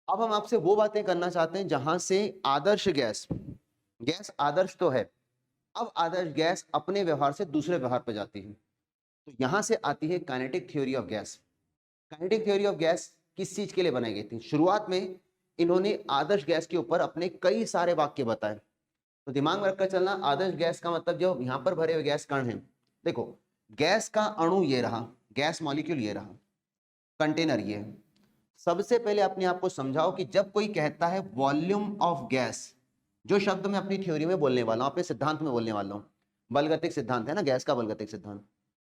अब हम आपसे वो बातें करना चाहते हैं जहां से आदर्श गैस, गैस आदर्श तो है, अब आदर्श गैस अपने व्यवहार से दूसरे व्यवहार पर जाती है। तो यहां से आती है kinetic theory of gas. Kinetic theory of gas किस चीज के लिए बनाई गई थी? शुरुआत में इन्होंने आदर्श गैस के ऊपर अपने कई सारे वाक्य बताए। तो दिमाग में रखकर चलना, आदर्श गैस का मतलब जो यहां पर भरे हुए गैस कण हैं। देखो, गैस का अणु ये रहा, गैस मॉलिक्यूल ये रहा, कंटेनर ये है। सबसे पहले अपने आप को समझाओ कि जब कोई कहता है वॉल्यूम ऑफ गैस, जो शब्द मैं अपनी थ्योरी में बोलने वाला हूं, अपने सिद्धांत में बोलने वाला हूं, बलगतिक सिद्धांत है ना, गैस का बलगतिक सिद्धांत।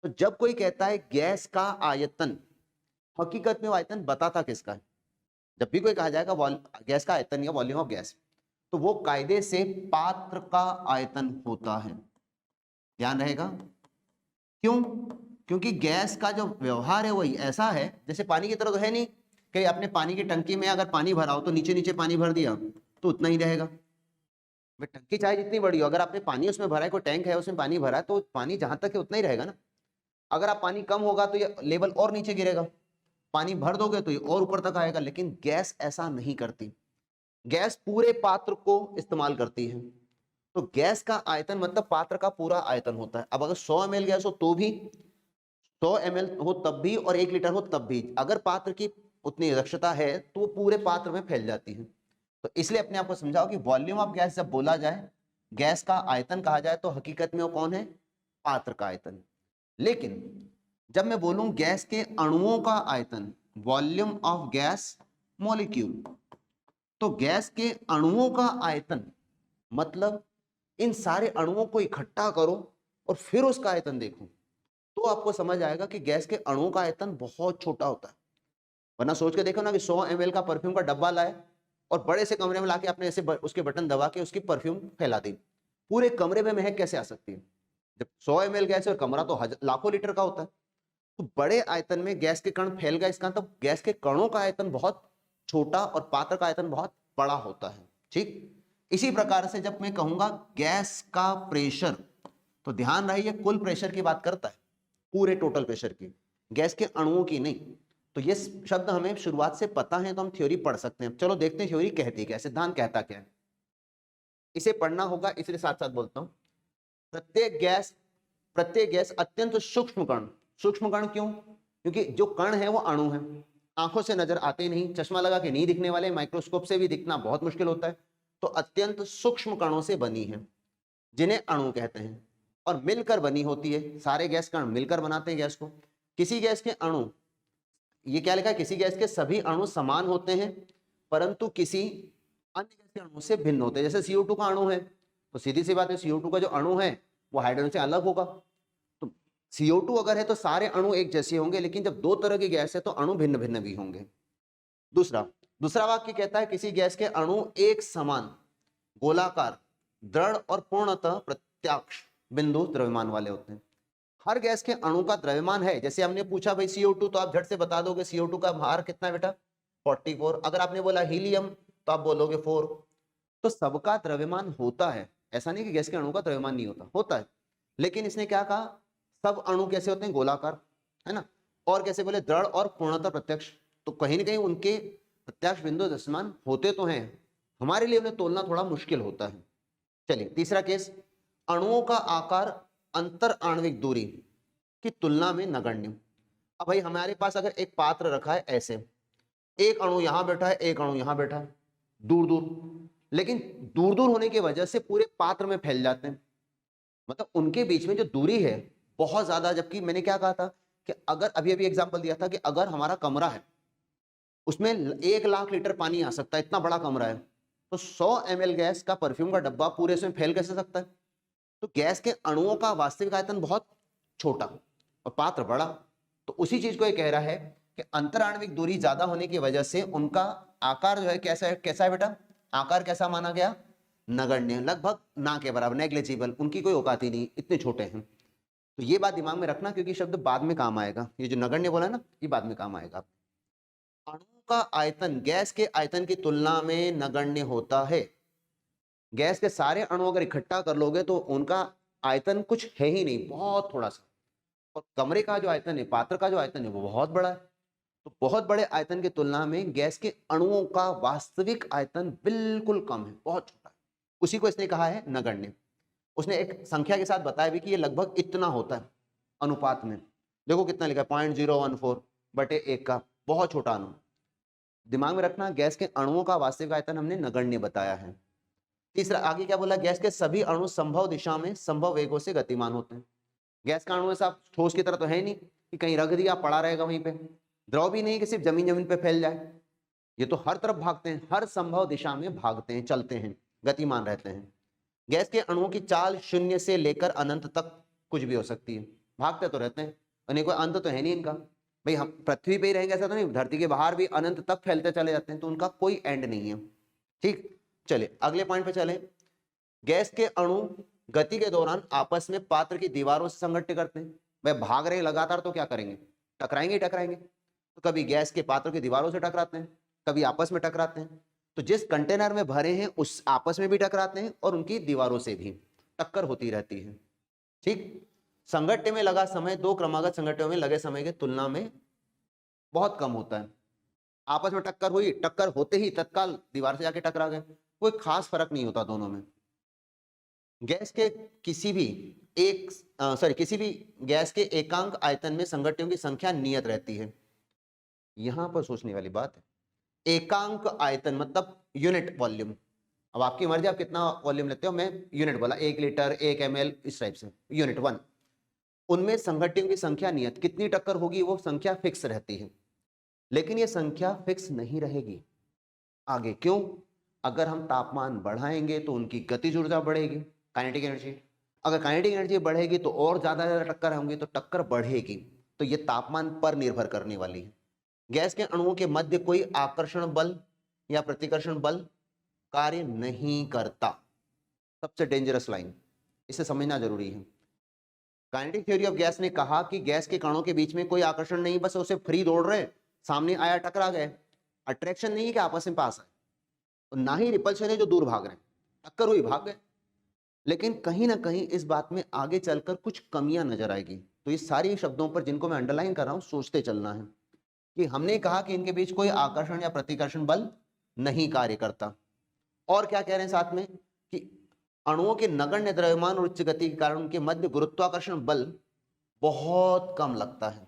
तो जब कोई कहता है गैस का आयतन, हकीकत में वो आयतन बताता किसका है? जब भी कोई कहा जाएगा गैस का आयतन या वॉल्यूम ऑफ गैस, तो वो कायदे से पात्र का आयतन होता है। ध्यान रहेगा। क्यों? क्योंकि गैस का जो व्यवहार है वही ऐसा है, जैसे पानी की तरह तो है नहीं कि आपने पानी की टंकी में अगर पानी भरा हो तो नीचे नीचे पानी भर दिया तो उतना ही रहेगा। वे टंकी चाहे जितनी बड़ी हो, अगर आपने पानी उसमें भरा है, कोई टैंक है उसमें पानी भरा है, तो पानी जहां तक है उतना ही रहेगा ना। अगर आप पानी कम होगा तो ये लेवल और नीचे गिरेगा, पानी भर दोगे तो ये और ऊपर तक आएगा। लेकिन गैस ऐसा नहीं करती, गैस पूरे पात्र को इस्तेमाल करती है। तो गैस का आयतन मतलब पात्र का पूरा आयतन होता है। अब अगर 100 ml गैस हो तो भी, 100 ml हो तब भी, और 1 लीटर हो तब भी, अगर पात्र की उतनी दक्षता है तो वो पूरे पात्र में फैल जाती है। तो इसलिए अपने आप को समझाओ कि वॉल्यूम ऑफ गैस जब बोला जाए, गैस का आयतन कहा जाए, तो हकीकत में वो कौन है? पात्र का आयतन। लेकिन जब मैं बोलूं गैस के अणुओं का आयतन, वॉल्यूम ऑफ गैस मॉलिक्यूल, तो गैस के अणुओं का आयतन मतलब इन सारे अणुओं को इकट्ठा करो और फिर उसका आयतन देखो, तो आपको समझ आएगा कि गैस के अणुओं का आयतन बहुत छोटा होता है। वरना सोच के देखो ना कि 100 ml का परफ्यूम का डब्बा लाए और बड़े से कमरे में लाके आपने ऐसे उसके बटन दबा के उसकी परफ्यूम फैला दी, पूरे कमरे में महक कैसे आ सकती है? जब 100 ml गैस है और कमरा तो लाखों लीटर का होता है। तो बड़े आयतन में गैस के कण फैल गए, इसका मतलब गैस के कणों का आयतन बहुत छोटा और पात्र का आयतन बहुत बड़ा होता है। ठीक इसी प्रकार से जब मैं कहूंगा गैस का प्रेशर, तो ध्यान रहे ये कुल प्रेशर की बात करता है, पूरे टोटल प्रेशर की, गैस के अणुओं की नहीं। तो ये शब्द हमें शुरुआत से पता है तो हम थ्योरी पढ़ सकते हैं। चलो देखते हैं थ्योरी कहती क्या है, सिद्धांत कहता क्या है। इसे पढ़ना होगा, इसलिए साथ साथ बोलता हूं। प्रत्येक गैस अत्यंत सूक्ष्म कण, सूक्ष्म कण क्यों? क्योंकि जो कण है वो अणु है, आंखों से नजर आते नहीं, चश्मा लगा के नहीं दिखने वाले, माइक्रोस्कोप से भी दिखना बहुत मुश्किल होता है। तो अत्यंत सूक्ष्म कणों से बनी है, जिन्हें अणु कहते हैं, और मिलकर बनी होती है। सारे गैस कण मिलकर बनाते हैं गैस को। किसी गैस के अणु, ये क्या लिखा है, किसी गैस के सभी अणु समान होते हैं परंतु किसी अन्य गैस के अणु से भिन्न होते हैं। जैसे CO2 का अणु है, तो सीधी सी बात है CO2 का जो अणु है वो हाइड्रोजन से अलग होगा। तो CO2 अगर है तो सारे अणु एक जैसे होंगे, लेकिन जब दो तरह की गैस है तो अणु भिन्न भिन्न भी होंगे। दूसरा दूसरा वाक्य कहता है किसी गैस के अणु एक समान, गोलाकार, दृढ़ और पूर्णतः प्रत्यक्ष बिंदु द्रव्यमान वाले होते हैं। हर गैस के अणु का द्रव्यमान है, जैसे हमने पूछा भाई CO2, तो आप झट से बता दोगे CO2 का भार कितना है बेटा, 44। अगर आपने बोला हीलियम तो आप बोलोगे 4। तो सबका द्रव्यमान होता है, ऐसा नहीं कि गैस के अणु का द्रव्यमान नहीं होता, होता है। लेकिन इसने क्या कहा, सब अणु कैसे होते हैं, गोलाकार, है ना। और कैसे बोले, दृढ़ और पूर्णतः प्रत्यक्ष। तो कहीं ना कहीं उनके प्रत्यक्ष बिंदु दृश्यमान होते तो हैं, हमारे लिए उन्हें तोलना थोड़ा मुश्किल होता है। चलिए तीसरा केस, अणुओं का आकार अंतर आणविक दूरी की तुलना में नगण्य। अब भाई हमारे पास अगर एक पात्र रखा है ऐसे, एक अणु यहां बैठा है, एक अणु यहां बैठा है, दूर दूर, लेकिन दूर दूर होने की वजह से पूरे पात्र में फैल जाते हैं, मतलब उनके बीच में जो दूरी है बहुत ज्यादा। जबकि मैंने क्या कहा था कि अगर अभी अभी एग्जांपल दिया था कि अगर हमारा कमरा है उसमें 1 लाख लीटर पानी आ सकता है, इतना बड़ा कमरा है, तो 100 ml गैस का परफ्यूम का डब्बा पूरे उसमें फैल कैसे सकता है? तो गैस के अणुओं का वास्तविक आयतन बहुत छोटा और पात्र बड़ा। तो उसी चीज को ये कह रहा है कि अंतराण्विक दूरी ज्यादा होने की वजह से उनका आकार जो है कैसा है बेटा, आकार कैसा माना गया, नगण्य, लगभग ना के बराबर, नेग्लिजिबल, उनकी कोई औकात ही नहीं, इतने छोटे हैं। तो ये बात दिमाग में रखना, क्योंकि शब्द बाद में काम आएगा, ये जो नगण्य बोला है ना, ये बाद में काम आएगा। अणु का आयतन गैस के आयतन की तुलना में नगण्य होता है। गैस के सारे अणु अगर इकट्ठा कर लोगे तो उनका आयतन कुछ है ही नहीं, बहुत थोड़ा सा। और कमरे का जो आयतन है, पात्र का जो आयतन है, वो बहुत बड़ा है। तो बहुत बड़े आयतन की तुलना में गैस के अणुओं का वास्तविक आयतन बिल्कुल कम है, बहुत छोटा है। उसी को इसने कहा है नगण्य। उसने एक संख्या के साथ बताया भी कि ये लगभग इतना होता है अनुपात में। देखो कितना लिखा है, 0.014 बटे 1 का, बहुत छोटा अणु। दिमाग में रखना, गैस के अणुओं का वास्तविक आयतन हमने नगण्य बताया है। तीसरा आगे क्या बोला, गैस के सभी अणु संभव दिशा में संभव वेगों से गतिमान होते हैं। गैस का अणु ऐसा ठोस की तरह तो है नहीं कि कहीं रख दिया पड़ा रहेगा वहीं पे, द्रव भी नहीं कि सिर्फ जमीन पे फैल जाए। ये तो हर तरफ भागते हैं, हर संभव दिशा में भागते हैं, चलते हैं, गतिमान रहते हैं। गैस के अणुओं की चाल शून्य से लेकर अनंत तक कुछ भी हो सकती है, भागते तो रहते हैं, और कोई अंत तो है नहीं इनका। भाई हम पृथ्वी पे ही रहेंगे ऐसा तो नहीं, धरती के बाहर भी अनंत तक फैलते चले जाते हैं, तो उनका कोई एंड नहीं है। ठीक, चलिए अगले पॉइंट पे चलें। गैस के अणु गति के दौरान आपस में पात्र की दीवारों से संघट्ट करते हैं। वह भाग रहे लगातार तो क्या करेंगे, टकराएंगे ही टकराएंगे। तो कभी गैस के पात्र की दीवारों से टकराते हैं, कभी आपस में टकराते हैं। तो जिस कंटेनर में भरे हैं उस आपस में भी टकराते हैं और उनकी दीवारों से भी टक्कर होती रहती है। ठीक, संघट्ट में लगा समय दो क्रमागत संघट्टों में लगे समय की तुलना में बहुत कम होता है। आपस में टक्कर हुई, टक्कर होते ही तत्काल दीवार से जाके टकरा गए, कोई खास फर्क नहीं होता दोनों में। गैस के किसी भी किसी भी गैस के एकांक आयतन में संघट्टों की संख्या नियत रहती है। यहां पर सोचने वाली बात है, एकांक आयतन मतलब यूनिट वॉल्यूम। अब आपकी मर्जी आप कितना वॉल्यूम लेते हो, मैं यूनिट बोला 1 लीटर 1 ml इस टाइप से, यूनिट 1। उनमें संघट्टों की संख्या नियत, कितनी टक्कर होगी वो संख्या फिक्स रहती है। लेकिन ये संख्या फिक्स नहीं रहेगी आगे, क्यों? अगर हम तापमान बढ़ाएंगे तो उनकी गतिज ऊर्जा बढ़ेगी, काइनेटिक एनर्जी। अगर काइनेटिक एनर्जी बढ़ेगी तो और ज्यादा टक्कर होंगी, तो टक्कर बढ़ेगी। तो ये तापमान पर निर्भर करने वाली है। गैस के अणुओं के मध्य कोई आकर्षण बल या प्रतिकर्षण बल कार्य नहीं करता। सबसे डेंजरस लाइन, इसे समझना जरूरी है। काइनेटिक थ्योरी ऑफ गैस ने कहा कि गैस के कणों के बीच में कोई आकर्षण नहीं, बस उसे फ्री दौड़ रहे, सामने आया टकरा गए। अट्रैक्शन नहीं है कि आपस में पास है, और ना ही रिपल्शन है जो दूर भाग रहे हैं, टक्कर हुई भाग गए। लेकिन कहीं ना कहीं इस बात में आगे चलकर कुछ कमियां नजर आएगी। तो ये सारी शब्दों पर जिनको मैं अंडरलाइन कर रहा हूं सोचते चलना है कि हमने कहा कि इनके बीच कोई आकर्षण या प्रतिकर्षण बल नहीं कार्य करता। और क्या कह रहे हैं साथ में कि अणुओं के नगण्य द्रव्यमान और उच्च गति के कारण उनके मध्य गुरुत्वाकर्षण बल बहुत कम लगता है।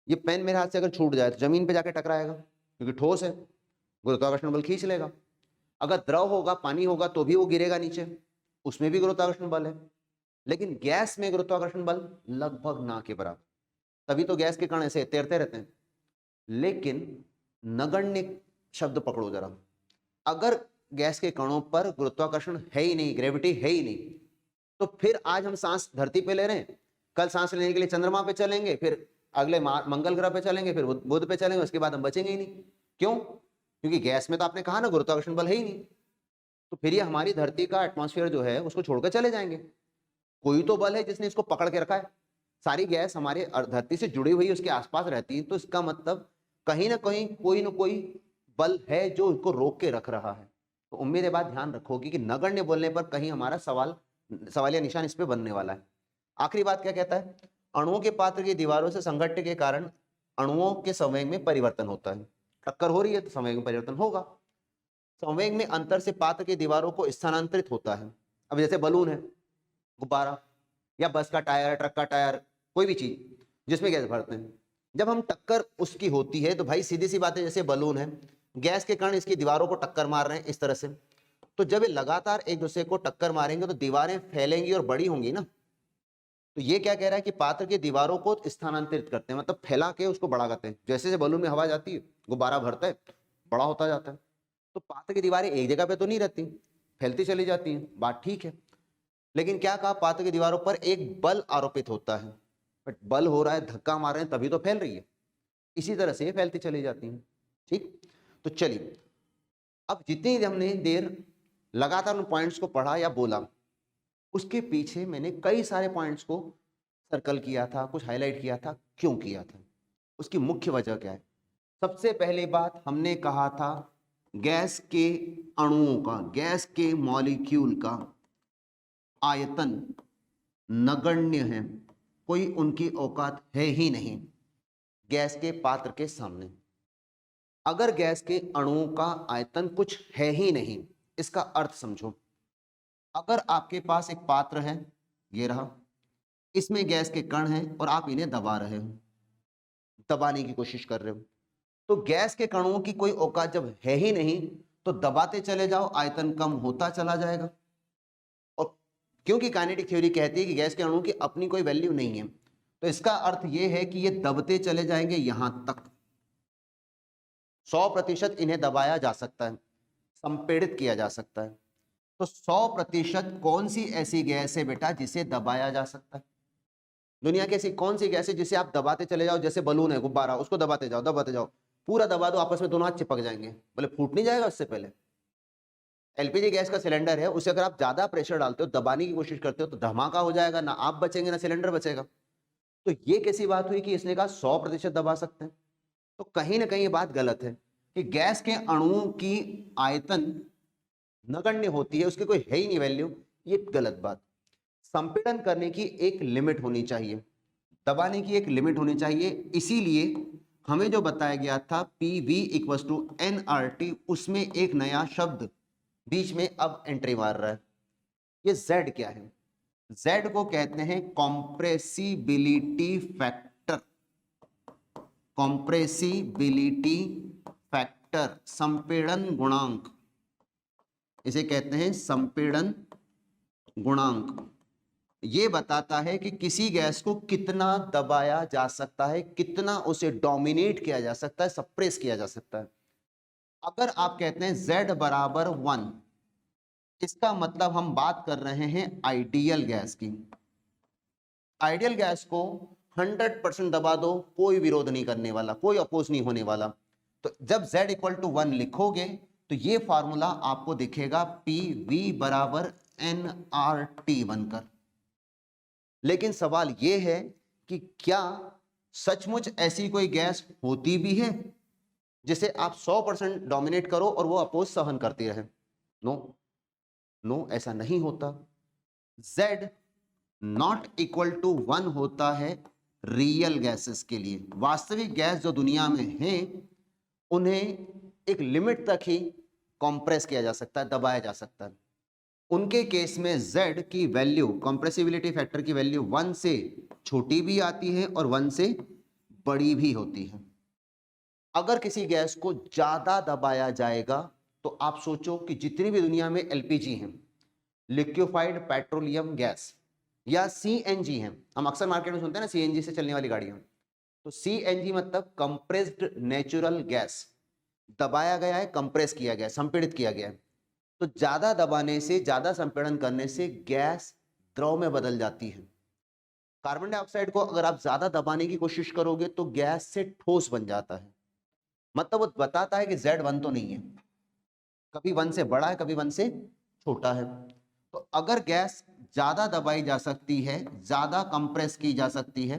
ये पेन मेरे हाथ से अगर छूट जाए तो जमीन पे जाके टकराएगा, क्योंकि ठोस है, गुरुत्वाकर्षण बल खींच लेगा। अगर द्रव होगा, पानी होगा, तो भी वो गिरेगा नीचे, उसमें भी गुरुत्वाकर्षण बल है। लेकिन गैस में गुरुत्वाकर्षण बल लगभग ना के बराबर, तभी तो गैस के कण ऐसे तैरते रहते हैं। लेकिन नगण्य शब्द पकड़ो जरा, अगर गैस के कणों पर गुरुत्वाकर्षण है ही नहीं, ग्रेविटी है ही नहीं, तो फिर आज हम सांस धरती पे ले रहे हैं, कल सांस लेने के लिए चंद्रमा पे चलेंगे, फिर अगले मंगल ग्रह पे चलेंगे, फिर बुध पे चलेंगे, उसके बाद हम बचेंगे ही नहीं। क्यों? क्योंकि गैस में तो आपने कहा ना गुरुत्वाकर्षण बल है ही नहीं। तो फिर ये हमारी धरती का एटमॉस्फेयर जो है उसको छोड़कर चले जाएंगे। कोई तो बल है जिसने इसको पकड़ के रखा है। सारी गैस हमारे धरती से जुड़ी हुई उसके आसपास रहती है, तो इसका मतलब कहीं ना कहीं कोई ना कोई बल है जो इसको रोक के रख रहा है। तो उम्मीद है बात ध्यान रखोगी कि नगण्य बोलने पर कहीं हमारा सवाल या निशान इस पे बनने वाला है। आखिरी बात क्या कहता है, अणुओं के पात्र की दीवारों से संघट्ट के कारण अणुओं के संवेग में परिवर्तन होता है। टक्कर हो रही है तो संवेग में परिवर्तन होगा। संवेग में अंतर से पात्र की दीवारों को स्थानांतरित होता है। अब जैसे बलून है, गुब्बारा, या बस का टायर, ट्रक का टायर, कोई भी चीज जिसमें गैस भरते हैं, जब हम टक्कर उसकी होती है तो भाई सीधी सी बात है, जैसे बलून है, गैस के कण इसकी दीवारों को टक्कर मार रहे हैं इस तरह से, तो जब ये लगातार एक दूसरे को टक्कर मारेंगे तो दीवारें फैलेंगी और बड़ी होंगी ना। तो ये क्या कह रहा है कि पात्र की दीवारों को स्थानांतरित करते हैं, मतलब फैला के उसको बड़ा करते हैं। जैसे जैसे बलून में हवा जाती है, गुब्बारा भरता है, बड़ा होता जाता है। तो पात्र की दीवारें एक जगह पे तो नहीं रहती, फैलती चली जाती हैं, बात ठीक है। लेकिन क्या कहा, पात्र की दीवारों पर एक बल आरोपित होता है। बट बल हो रहा है, धक्का मार रहे हैं, तभी तो फैल रही है। इसी तरह से ये फैलती चली जाती हैं। ठीक, तो चलिए अब जितनी हमने देर लगातार उन पॉइंट्स को पढ़ा या बोला, उसके पीछे मैंने कई सारे पॉइंट्स को सर्कल किया था, कुछ हाईलाइट किया था। क्यों किया था, उसकी मुख्य वजह क्या है? सबसे पहली बात हमने कहा था, गैस के अणुओं का, गैस के मॉलिक्यूल का आयतन नगण्य है, कोई उनकी औकात है ही नहीं। गैस के पात्र के सामने। अगर गैस के अणुओं का आयतन कुछ है ही नहीं, इसका अर्थ समझो। अगर आपके पास एक पात्र है, ये रहा, इसमें गैस के कण हैं और आप इन्हें दबा रहे हो, दबाने की कोशिश कर रहे हो, तो गैस के कणों की कोई औकात जब है ही नहीं तो दबाते चले जाओ, आयतन कम होता चला जाएगा। और क्योंकि काइनेटिक थ्योरी कहती है कि गैस के अणुओं की अपनी कोई वैल्यू नहीं है, तो इसका अर्थ यह है कि ये दबते चले जाएंगे यहां तक। 100% इन्हें दबाया जा सकता है, संपीड़ित किया जा सकता है। तो 100% कौन सी ऐसी गैस है बेटा जिसे दबाया जा सकता है? दुनिया की ऐसी कौन सी गैस है जिसे आप दबाते चले जाओ, जैसे बलून है, गुब्बारा, उसको दबाते जाओ, पूरा दबा दो, आपस में दोनों हाथ चिपक जाएंगे, बोले फूट नहीं जाएगा उससे पहले? एलपीजी गैस का सिलेंडर है, उसे अगर आप ज्यादा प्रेशर डालते हो, दबाने की कोशिश करते हो, तो धमाका हो जाएगा, ना आप बचेंगे ना सिलेंडर बचेगा। तो ये कैसी बात हुई कि इसने कहा 100% दबा सकते हैं? तो कहीं ना कहीं ये बात गलत है कि गैस के अणुओं की आयतन नगण्य होती है, उसकी कोई है ही नहीं वैल्यू, ये गलत बात। संपीड़न करने की एक लिमिट होनी चाहिए, दबाने की एक लिमिट होनी चाहिए। इसीलिए हमें जो बताया गया था PV = nRT, उसमें एक नया शब्द बीच में अब एंट्री मार रहा है। ये Z क्या है? Z को कहते हैं कॉम्प्रेसिबिलिटी फैक्टर। कॉम्प्रेसिबिलिटी फैक्टर, संपीड़न गुणांक, इसे कहते हैं संपीड़न गुणांक। ये बताता है कि किसी गैस को कितना दबाया जा सकता है, कितना उसे डोमिनेट किया जा सकता है, सप्रेस किया जा सकता है। अगर आप कहते हैं Z = 1, इसका मतलब हम बात कर रहे हैं आइडियल गैस की। आइडियल गैस को 100% दबा दो, कोई विरोध नहीं करने वाला, कोई अपोज नहीं होने वाला। तो जब Z = 1 लिखोगे तो ये फॉर्मूला आपको दिखेगा PV = nRT बनकर। लेकिन सवाल ये है कि क्या सचमुच ऐसी कोई गैस होती भी है जिसे आप 100% डोमिनेट करो और वो अपोज सहन करती रहे? नो, ऐसा नहीं होता। Z ≠ 1 होता है रियल गैसेस के लिए। वास्तविक गैस जो दुनिया में है, उन्हें एक लिमिट तक ही कंप्रेस किया जा सकता है, दबाया जा सकता है। उनके केस में Z की वैल्यू, कंप्रेसिबिलिटी फैक्टर की वैल्यू 1 से छोटी भी आती है और 1 से बड़ी भी होती है। अगर किसी गैस को ज्यादा दबाया जाएगा तो आप सोचो कि जितनी भी दुनिया में LPG हैं, लिक्विफाइड पेट्रोलियम गैस, या CNG हैं, हम अक्सर मार्केट में सुनते हैं ना CNG से चलने वाली गाड़ियां, तो CNG मतलब कंप्रेस्ड नेचुरल गैस, दबाया गया है, कंप्रेस किया गया है, संपीड़ित किया गया है। तो ज्यादा दबाने से, ज्यादा संपीड़न करने से गैस द्रव में बदल जाती है। कार्बन डाइऑक्साइड को अगर आप ज्यादा दबाने की कोशिश करोगे तो गैस से ठोस बन जाता है। मतलब वो बताता है कि Z 1 तो नहीं है, कभी 1 से बड़ा है, कभी 1 से छोटा है। तो अगर गैस ज्यादा दबाई जा सकती है, ज्यादा कंप्रेस की जा सकती है,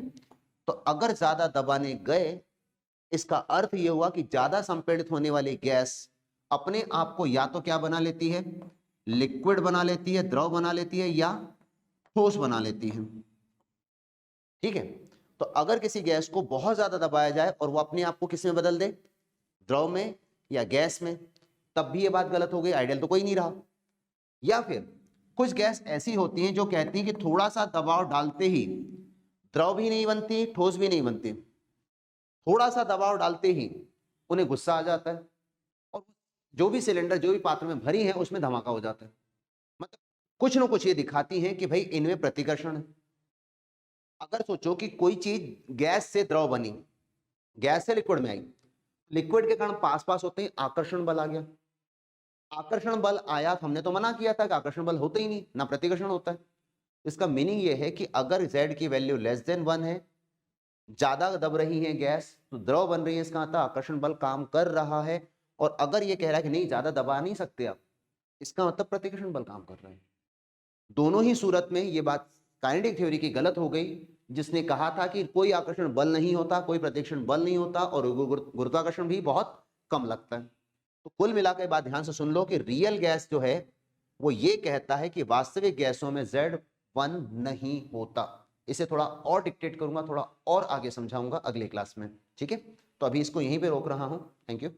तो अगर ज्यादा दबाने गए, इसका अर्थ यह हुआ कि ज्यादा संपीड़ित होने वाली गैस अपने आप को या तो क्या बना लेती है, लिक्विड बना लेती है, द्रव बना लेती है, या ठोस बना लेती है। ठीक है, तो अगर किसी गैस को बहुत ज्यादा दबाया जाए और वो अपने आप को किस में बदल दे, द्रव में या गैस में, तब भी ये बात गलत हो गई, आइडियल तो कोई नहीं रहा। या फिर कुछ गैस ऐसी होती हैं जो कहती हैं कि थोड़ा सा दबाव डालते ही द्रव भी नहीं बनती, ठोस भी नहीं बनती, थोड़ा सा दबाव डालते ही उन्हें गुस्सा आ जाता है और जो भी सिलेंडर, जो भी पात्र में भरी है, उसमें धमाका हो जाता है। मतलब कुछ ना कुछ ये दिखाती है कि भाई इनमें प्रतिकर्षण है। अगर सोचो कि कोई चीज गैस से द्रव बनी, गैस से लिक्विड में आई, लिक्विड के कण पास पास होते ही आकर्षण बल आ गया। आकर्षण बल आया, हमने तो मना किया था कि आकर्षण बल होता ही नहीं, ना प्रतिकर्षण होता है। इसका मीनिंग ये है कि अगर Z की वैल्यू <1 है, ज्यादा दब रही है गैस, तो द्रव बन रही है, इसका मतलब आकर्षण बल काम कर रहा है। और अगर ये कह रहा है कि नहीं ज्यादा दबा नहीं सकते आप, इसका मतलब प्रतिकर्षण बल काम कर रहा है। दोनों ही सूरत में ये बात काइनेटिक थ्योरी की गलत हो गई, जिसने कहा था कि कोई आकर्षण बल नहीं होता, कोई प्रतिकर्षण बल नहीं होता और गुरुत्वाकर्षण भी बहुत कम लगता है। तो कुल मिलाकर बात ध्यान से सुन लो कि रियल गैस जो है वो ये कहता है कि वास्तविक गैसों में Z 1 नहीं होता। इसे थोड़ा और डिक्टेट करूंगा, थोड़ा और आगे समझाऊंगा अगले क्लास में। ठीक है, तो अभी इसको यहीं पे रोक रहा हूं। Thank you.